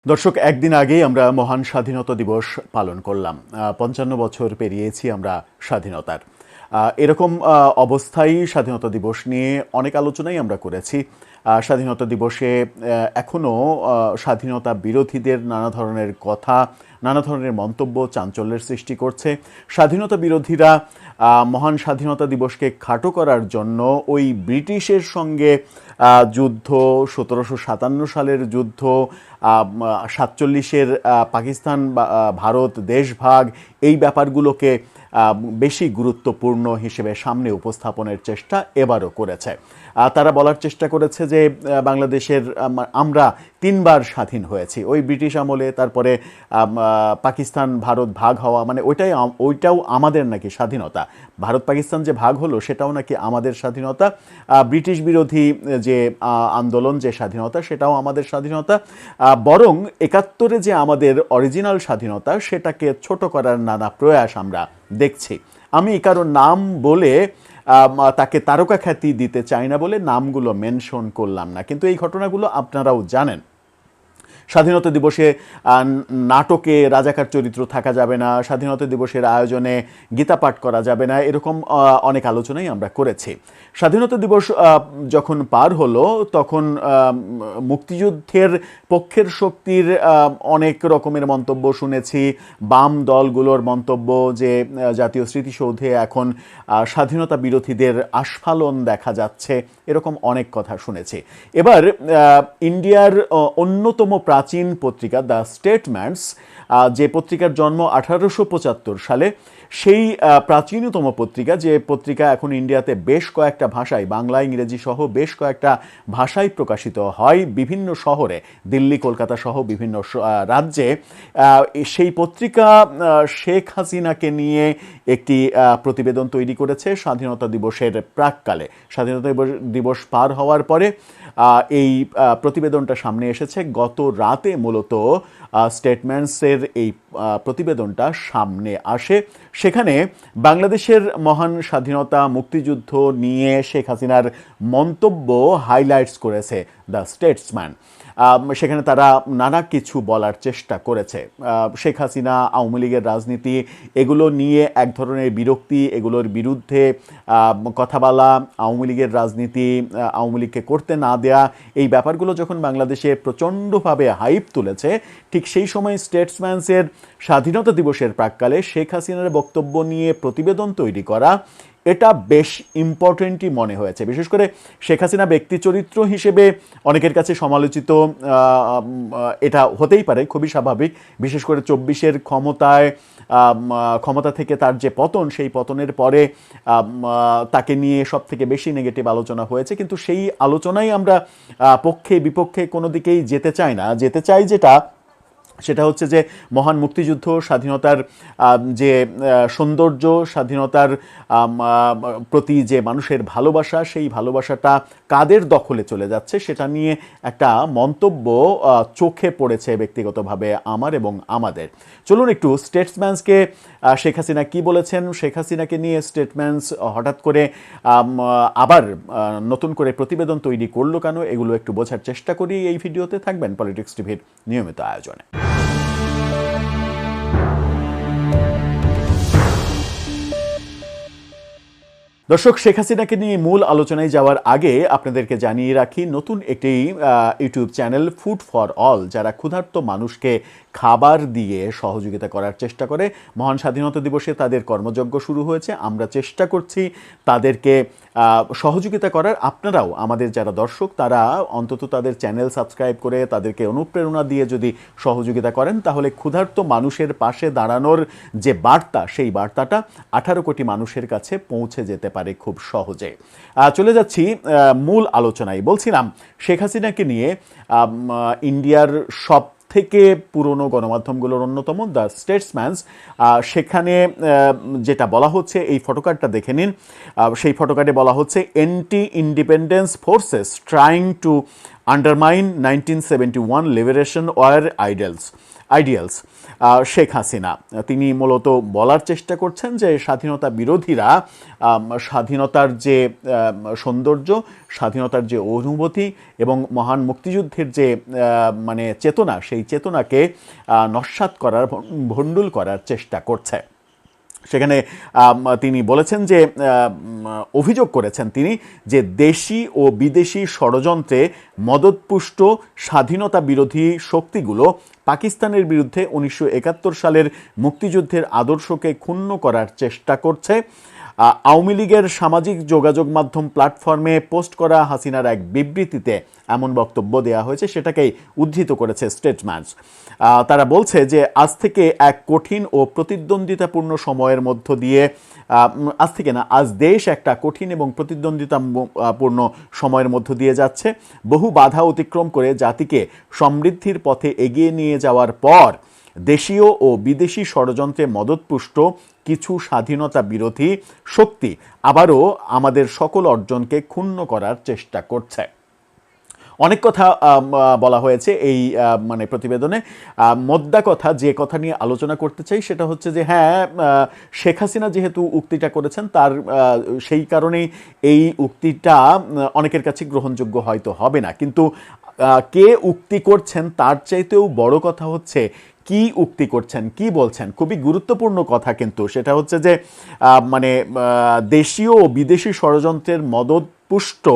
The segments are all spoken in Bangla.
দর্শক, একদিন আগেই আমরা মহান স্বাধীনতা দিবস পালন করলাম। ৫৫ বছর পেরিয়েছি আমরা স্বাধীনতার। এরকম অবস্থায় স্বাধীনতা দিবস নিয়ে অনেক আলোচনাই আমরা করেছি। স্বাধীনতা দিবসে এখনও স্বাধীনতা বিরোধীদের নানা ধরনের কথা, নানা ধরনের মন্তব্য চাঞ্চল্যের সৃষ্টি করছে। স্বাধীনতা বিরোধীরা মহান স্বাধীনতা দিবসকে খাটো করার জন্য ওই ব্রিটিশের সঙ্গে যুদ্ধ, ১৭৫৭ সালের যুদ্ধ, ৪৭-এর পাকিস্তান ভারত দেশভাগ, এই ব্যাপারগুলোকে বেশি গুরুত্বপূর্ণ হিসেবে সামনে উপস্থাপনের চেষ্টা এবারও করেছে। তারা বলার চেষ্টা করেছে যে বাংলাদেশের আমরা ৩বার স্বাধীন হয়েছি, ওই ব্রিটিশ আমলে, তারপরে পাকিস্তান ভারত ভাগ হওয়া, মানে ওইটাও আমাদের নাকি স্বাধীনতা। ভারত পাকিস্তান যে ভাগ হলো সেটাও নাকি আমাদের স্বাধীনতা। ব্রিটিশ বিরোধী যে আন্দোলন, যে স্বাধীনতা, সেটাও আমাদের স্বাধীনতা। বরং ৭১-এ যে আমাদের অরিজিনাল স্বাধীনতা, সেটাকে ছোট করার নানা প্রয়াস আমরা দেখছি। আমি কারো নাম বলে তাকে তারকা খ্যাতি দিতে চাই না বলে নামগুলো মেনশন করলাম না, কিন্তু এই ঘটনাগুলো আপনারাও জানেন। স্বাধীনতা দিবসে নাটকে রাজাকার চরিত্র থাকা যাবে না, স্বাধীনতা দিবসের আয়োজনে গীতা পাঠ করা যাবে না, এরকম অনেক আলোচনাই আমরা করেছি। স্বাধীনতা দিবস যখন পার হলো তখন মুক্তিযুদ্ধের পক্ষের শক্তির অনেক রকমের মন্তব্য শুনেছি। বাম দলগুলোর মন্তব্য যে জাতীয় স্মৃতিসৌধে এখন স্বাধীনতা বিরোধীদের আস্ফালন দেখা যাচ্ছে, এরকম অনেক কথা শুনেছি। এবার ইন্ডিয়ার অন্যতম প্রাচীন পত্রিকা দ্য স্টেটম্যানস, যে পত্রিকার জন্ম 1875 সালে, সেই প্রাচীনতম পত্রিকা, যে পত্রিকা এখন ইন্ডিয়াতে বেশ কয়েকটা ভাষায়, বাংলা ইংরেজি সহ বেশ কয়েকটা ভাষায় প্রকাশিত হয় বিভিন্ন শহরে, দিল্লি কলকাতা সহ বিভিন্ন রাজ্যে, সেই পত্রিকা শেখ হাসিনাকে নিয়ে একটি প্রতিবেদন তৈরি করেছে স্বাধীনতা দিবসের প্রাককালে। স্বাধীনতা দিবস পার হওয়ার পরে এই প্রতিবেদনটা সামনে এসেছে। গত রাতে মূলত স্টেটমেন্টসের এই প্রতিবেদনটা সামনে আসে। সেখানে বাংলাদেশের মহান স্বাধীনতা মুক্তিযুদ্ধ নিয়ে শেখ হাসিনার মন্তব্য হাইলাইটস করেছে দ্য স্টেটসম্যান। সেখানে তারা নানা কিছু বলার চেষ্টা করেছে। শেখ হাসিনা, আওয়ামী লীগের রাজনীতি, এগুলো নিয়ে এক ধরনের বিরক্তি, এগুলোর বিরুদ্ধে কথা বলা, আওয়ামী লীগের রাজনীতি, আওয়ামী লীগকে করতে না দেয়া, এই ব্যাপারগুলো যখন বাংলাদেশে প্রচণ্ডভাবে হাইপ তুলেছে, ঠিক সেই সময় স্টেটসম্যানসের স্বাধীনতা দিবসের প্রাককালে শেখ হাসিনার বক্তব্য নিয়ে প্রতিবেদন তৈরি করা, এটা বেশ ইম্পর্টেন্টই মনে হয়েছে। বিশেষ করে শেখ হাসিনা ব্যক্তি চরিত্র হিসেবে অনেকের কাছে সমালোচিত, এটা হতেই পারে, খুবই স্বাভাবিক। বিশেষ করে 24-এর ক্ষমতা থেকে তার যে পতন, সেই পতনের পরে তাকে নিয়ে সব থেকে বেশি নেগেটিভ আলোচনা হয়েছে। কিন্তু সেই আলোচনায় আমরা পক্ষে বিপক্ষে কোনো দিকেই যেতে চাই না। যেতে চাই সেটা হচ্ছে যে মহান মুক্তিযুদ্ধ, স্বাধীনতার যে সৌন্দর্য, স্বাধীনতার প্রতি যে মানুষের ভালোবাসা, সেই ভালোবাসাটা কাদের দখলে চলে যাচ্ছে সেটা নিয়ে একটা মন্তব্য চোখে পড়েছে ব্যক্তিগতভাবে আমার এবং আমাদের। চলুন একটু স্টেটসম্যানসকে শেখ হাসিনা কি বলেছেন, শেখ হাসিনাকে নিয়ে স্টেটসম্যানস হঠাৎ করে আবার নতুন করে প্রতিবেদন তৈরি করলো কেন, এগুলো একটু বোঝার চেষ্টা করি। এই ভিডিওতে থাকবেন পলিটিক্স টিভির নিয়মিত আয়োজনে। দর্শক, শেখ হাসিনাকে নিয়ে মূল আলোচনায় যাওয়ার আগে আপনাদেরকে জানিয়ে রাখি, নতুন একটি YouTube channel food for all, যারা ক্ষুধার্ত মানুষকে খাবার দিয়ে সহযোগিতা করার চেষ্টা করে। মহান স্বাধীনতা দিবসে তাদের কর্মযজ্ঞ শুরু হয়েছে, আমরা চেষ্টা করছি তাদেরকে সহযোগিতা করার। আপনারাও আমাদের যারা দর্শক, তারা অন্তত তাদের চ্যানেল সাবস্ক্রাইব করে তাদেরকে অনুপ্রেরণা দিয়ে যদি সহযোগিতা করেন, তাহলে ক্ষুধার্ত মানুষের পাশে দাঁড়ানোর যে বার্তা, সেই বার্তাটা 18 কোটি মানুষের কাছে পৌঁছে যেতে পারে খুব সহজে। চলে যাচ্ছি মূল আলোচনায়। বলছিলাম, শেখ হাসিনাকে নিয়ে ইন্ডিয়ার সব থেকে পুরনো গণমাধ্যমগুলোর অন্যতম দ্য স্টেটসম্যানস, সেখানে যেটা বলা হচ্ছে, এই ফটোকার্ডটা দেখে নিন। সেই ফটোকার্ডে বলা হচ্ছে, anti independence forces trying to undermine 1971 liberation war ideals. Sheikh Hasina তিনি মূলত বলার চেষ্টা করছেন যে স্বাধীনতা বিরোধীরা স্বাধীনতার যে সৌন্দর্য, স্বাধীনতার যে অনুভূতি এবং মহান মুক্তিযুদ্ধের যে মানে চেতনা, সেই চেতনাকে নস্যাৎ করার, ভণ্ডুল করার চেষ্টা করছে। সেখানে তিনি বলেছেন যে অভিযোগ করেছেন তিনি যে দেশি ও বিদেশি ষড়যন্ত্রে মদতপুষ্ট স্বাধীনতা বিরোধী শক্তিগুলো পাকিস্তানের বিরুদ্ধে 1971 সালের মুক্তিযুদ্ধের আদর্শকে ক্ষুণ্ণ করার চেষ্টা করছে। আওয়ামী লীগের সামাজিক যোগাযোগ মাধ্যম প্ল্যাটফর্মে পোস্ট করা হাসিনার এক বিবৃতিতে এমন বক্তব্য দেওয়া হয়েছে, সেটাকেই উদ্ধৃত করেছে স্টেটসম্যান। তারা বলছে যে আজ থেকে এক কঠিন ও প্রতিদ্বন্দ্বিতাপূর্ণ সময়ের মধ্য দিয়ে, আজ থেকে না, আজ দেশ একটা কঠিন এবং প্রতিদ্বন্দ্বিতাপূর্ণ সময়ের মধ্য দিয়ে যাচ্ছে। বহু বাধা অতিক্রম করে জাতিকে সমৃদ্ধির পথে এগিয়ে নিয়ে যাওয়ার পর দেশীয় ও বিদেশি ষড়যন্ত্রে মদতপুষ্ট কিছু স্বাধীনতা বিরোধী শক্তি আবারও আমাদের সকল অর্জনকে ক্ষুণ্ণ করার চেষ্টা করছে। অনেক কথা বলা হয়েছে এই মানে প্রতিবেদনে। মোদ্দা কথা, যে কথা নিয়ে আলোচনা করতে চাই সেটা হচ্ছে যে হ্যাঁ, শেখ হাসিনা যেহেতু উক্তিটা করেছেন, তার সেই কারণেই এই উক্তিটা অনেকের কাছে গ্রহণযোগ্য হয়তো হবে না, কিন্তু কে উক্তি করছেন তার চাইতেও বড় কথা হচ্ছে কি উক্তি করছেন, কি বলছেন। খুবই গুরুত্বপূর্ণ কথা কিন্তু সেটা হচ্ছে যে মানে দেশীয় ও বিদেশি ষড়যন্ত্রের মদতপুষ্ট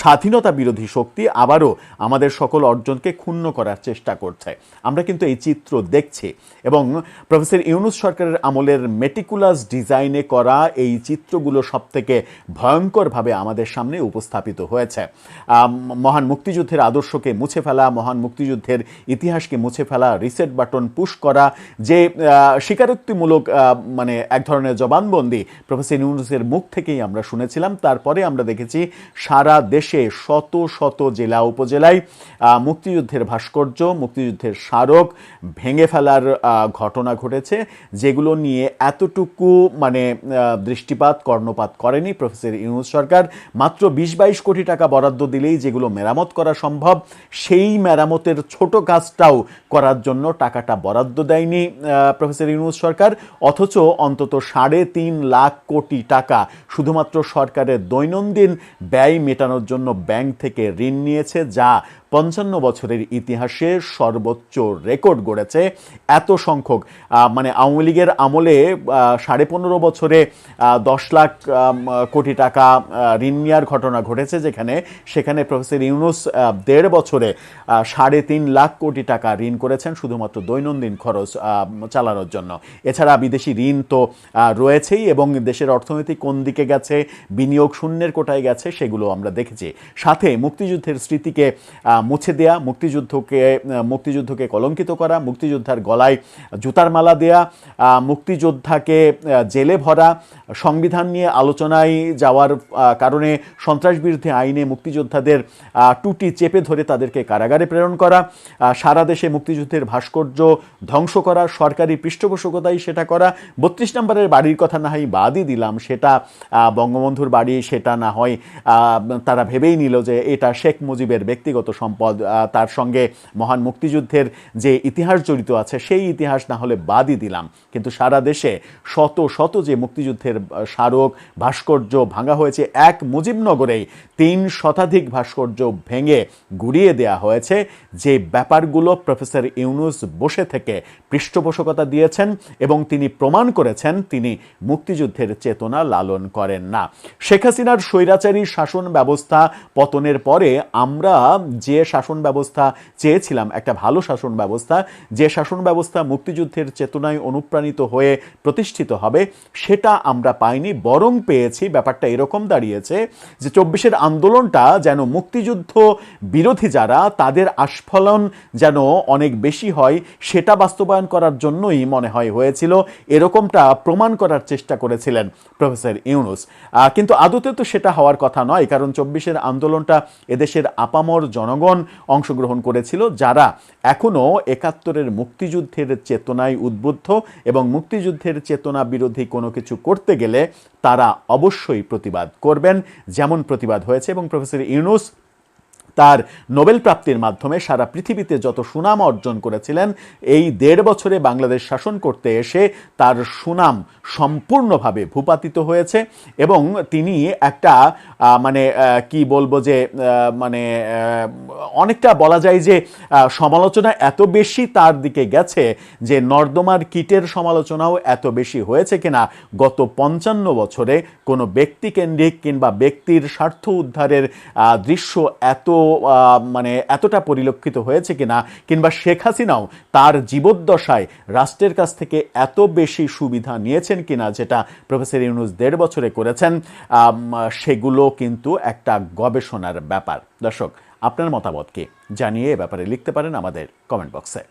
স্বাধীনতা বিরোধী শক্তি আবারও আমাদের সকল অর্জনকে ক্ষুণ্ণ করার চেষ্টা করছে। আমরা কিন্তু এই চিত্র দেখছি এবং প্রফেসর ইউনূস সরকারের আমলের মেটিকুলাস ডিজাইনে করা এই চিত্রগুলো সবথেকে ভয়ঙ্করভাবে আমাদের সামনে উপস্থাপিত হয়েছে। মহান মুক্তিযুদ্ধের আদর্শকে মুছে ফেলা, মহান মুক্তিযুদ্ধের ইতিহাসকে মুছে ফেলা, রিসেট বাটন পুশ করা, যে স্বীকারোক্তিমূলক মানে এক ধরনের জবানবন্দি প্রফেসর ইউনূসের মুখ থেকেই আমরা শুনেছিলাম। তারপরে আমরা দেখেছি সারা দেশে শত শত জেলা উপজেলায় মুক্তিযুদ্ধের ভাস্কর্য, মুক্তিযুদ্ধের স্মারক ভেঙে ফেলার ঘটনা ঘটেছে, যেগুলো নিয়ে এতটুকু মানে দৃষ্টিপাত, কর্ণপাত করেনি প্রফেসর ইউনূস সরকার। মাত্র 20-22 কোটি টাকা বরাদ্দ দিলেই যেগুলো মেরামত করা সম্ভব, সেই মেরামতের ছোট কাজটাও করার জন্য টাকাটা বরাদ্দ দেয়নি প্রফেসর ইউনূস সরকার। অথচ অন্তত 3.5 লাখ কোটি টাকা শুধুমাত্র সরকারের দৈনন্দিন ব্যয় মেটানোর জন্য ব্যাংক থেকে ঋণ নিয়েছে, যা 55 বছরের ইতিহাসে সর্বোচ্চ রেকর্ড গড়েছে। এত সংখ্যক মানে আওয়ামী লীগের আমলে 15.5 বছরে 10 লাখ কোটি টাকা ঋণ নেওয়ার ঘটনা ঘটেছে, সেখানে প্রফেসর ইউনূস 1.5 বছরে 3.5 লাখ কোটি টাকা ঋণ করেছেন শুধুমাত্র দৈনন্দিন খরচ চালানোর জন্য। এছাড়া বিদেশি ঋণ তো রয়েছেই এবং দেশের অর্থনীতি কোন দিকে গেছে, বিনিয়োগ শূন্যের কোটায় গেছে, সেগুলো আমরা দেখেছি। সাথে মুক্তিযুদ্ধের স্মৃতিকে মুছে দেয়া, মুক্তিযুদ্ধকে কলঙ্কিত করা, মুক্তিযোদ্ধার গলায় জুতার মালা দেয়া, মুক্তিযোদ্ধাকে জেলে ভরা, সংবিধান নিয়ে আলোচনায় যাওয়ার কারণে সন্ত্রাস বিরোধী আইনে মুক্তিযোদ্ধাদের টুটি চেপে ধরে তাদেরকে কারাগারে প্রেরণ করা, সারা দেশে মুক্তিযুদ্ধের ভাস্কর্য ধ্বংস করা, সরকারি পৃষ্ঠপোষকতায় সেটা করা। 32 নম্বরের বাড়ির কথা না হয় বাদই দিলাম, সেটা বঙ্গবন্ধুর বাড়ি, সেটা না হয় তারা ভেবেই নিল যে এটা শেখ মুজিবের ব্যক্তিগত সম্পদ, তার সঙ্গে মহান মুক্তিযুদ্ধের যে ইতিহাস জড়িত আছে সেই ইতিহাস না হলে বাদই দিলাম। কিন্তু সারা দেশে শত শত যে মুক্তিযুদ্ধের স্মারক, ভাস্কর্য ভাঙা হয়েছে, এক মুজিবনগরেই 3 শতাধিক ভাস্কর্য ভেঙে গুড়িয়ে দেয়া হয়েছে। যে ব্যাপারগুলো প্রফেসর ইউনূস বসে থেকে পৃষ্ঠপোষকতা দিয়েছেন এবং তিনি প্রমাণ করেছেন তিনি মুক্তিযুদ্ধের চেতনা লালন করেন না। শেখ হাসিনার স্বৈরাচারী শাসন ব্যবস্থা পতনের পরে আমরা যে শাসন ব্যবস্থা চেয়েছিলাম, একটা ভালো শাসন ব্যবস্থা, যে শাসন ব্যবস্থা মুক্তিযুদ্ধের চেতনায় অনুপ্রাণিত হয়ে প্রতিষ্ঠিত হবে, সেটা আমরা পাইনি। বরং পেয়েছি ব্যাপারটা এরকম দাঁড়িয়েছে যে 24-এর আন্দোলনটা যেন মুক্তিযুদ্ধ বিরোধী যারা, তাদের আস্ফলন যেন অনেক বেশি হয়, সেটা বাস্তবায়ন করার জন্যই মনে হয় হয়েছিল, এরকমটা প্রমাণ করার চেষ্টা করেছিলেন প্রফেসর ইউনূস। কিন্তু আদতে তো সেটা হওয়ার কথা নয়, কারণ 24-এর আন্দোলনটা এদেশের আপামর জনগণ অংশগ্রহণ করেছিল, যারা এখনও 71-এর মুক্তিযুদ্ধের চেতনায় উদ্বুদ্ধ এবং মুক্তিযুদ্ধের চেতনা বিরোধী কোনো কিছু করতে গেলে তারা অবশ্যই প্রতিবাদ করবেন, যেমন প্রতিবাদ হয়েছে। এবং প্রফেসর ইউনূস তার নোবেল প্রাপ্তির মাধ্যমে সারা পৃথিবীতে যত সুনাম অর্জন করেছিলেন, এই 1.5 বছরে বাংলাদেশ শাসন করতে এসে তার সুনাম সম্পূর্ণভাবে ভূপাতিত হয়েছে। এবং তিনি একটা কি বলবো যে অনেকটা বলা যায় যে সমালোচনা এত বেশি তার দিকে গেছে যে নর্দমার কিটের সমালোচনাও এত বেশি হয়েছে কিনা গত 55 বছরে কোনো ব্যক্তিকেন্দ্রিক কিংবা ব্যক্তির স্বার্থ উদ্ধারের দৃশ্য এতটা পরিলক্ষিত হয়েছে কিনা, কিংবা শেখ হাসিনাও তার জীবদ্দশায় রাষ্ট্রের কাছ থেকে এত বেশি সুবিধা নিয়েছেন কিনা, যেটা প্রফেসর ইউনূস 1.5 বছরে করেছেন, সেগুলো কিন্তু একটা গবেষণার ব্যাপার। দর্শক, আপনার মতামত কি জানিয়ে এ ব্যাপারে লিখতে পারেন আমাদের কমেন্ট বক্সে।